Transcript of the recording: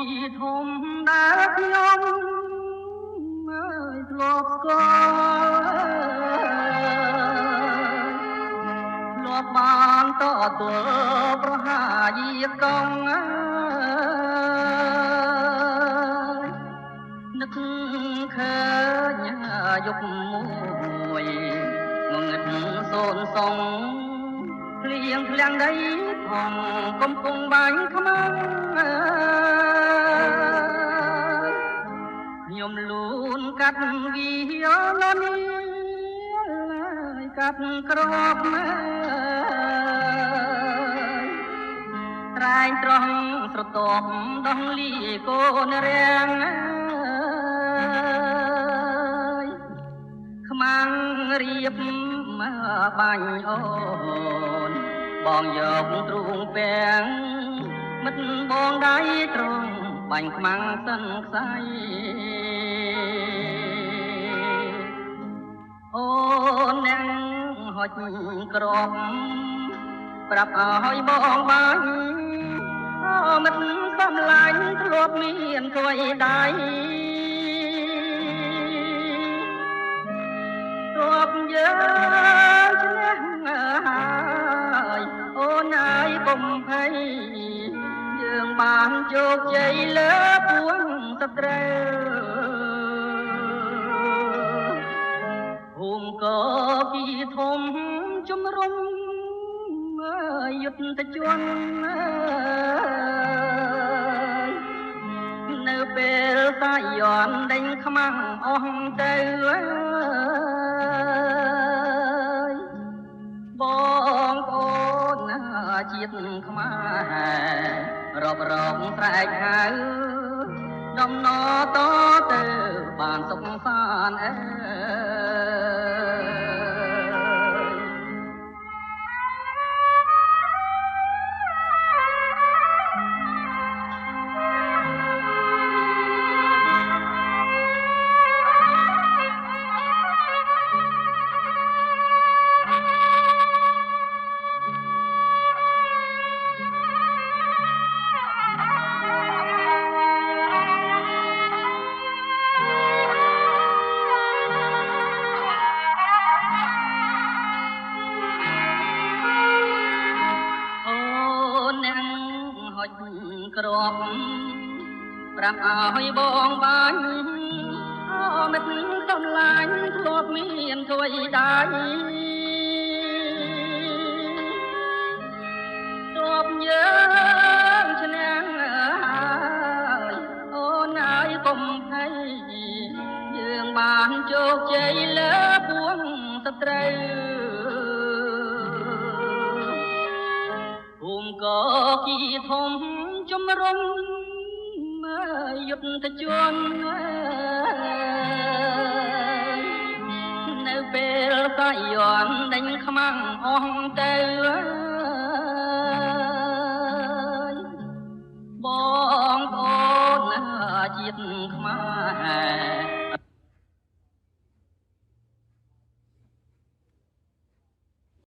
ពីធំដែលខ្ញុំអើយធ្លាប់ស្គាល់ធ្លាប់បានតទួលប្រហាយាកងនឹកឃើញយកមួយងងឹតសូនសងភ្លៀងធ្លាំងដីផងកំពុងបាញ់ខ្មាំងខ្ញុំលូនកាត់វាលនីកាត់ក្របត្រែងត្រង់ស្រទាប់ដងលីកូនរាំងខ្មាំងរៀបបាញ់អូនបងយកទ្រូងពាំងមិត្តបងដៃត្រង់បាញ់ខ្មាំងសិនខ្សែអូនអ្នកហុចក្របប្រាប់ឲ្យបងបាញ់អូមិត្តសំឡាញ់ធ្លាប់មានស្វ័យដៃធ្លាប់យើងឈ្នះហើយអូនហើយកុំភ័យយើងបានជោគជ័យលើពួងសត្រូវភូមិក៏ពីធំជំរុំយុទ្ធជននៅពេលសាយ័នដេញខ្មាំងអស់ទៅបងប្អូនជាតិខ្មែររាប់រងស្រែកហៅដំណតទៅបានសុខសាន្តក្របប្រាប់ឲ្យបងបាញ់អូមិត្តសំឡាញ់ធ្លាប់មានស្វ័យដៃធ្លាប់យើងឈ្នះហើយអូនហើយកុំភ័យយើងបានជោគជ័យលើពួងសត្រូវភូមិក៏គីធំជំរុំយុទ្ធជននៅពេលសាយ័នដេញខ្មាំងអស់ទៅ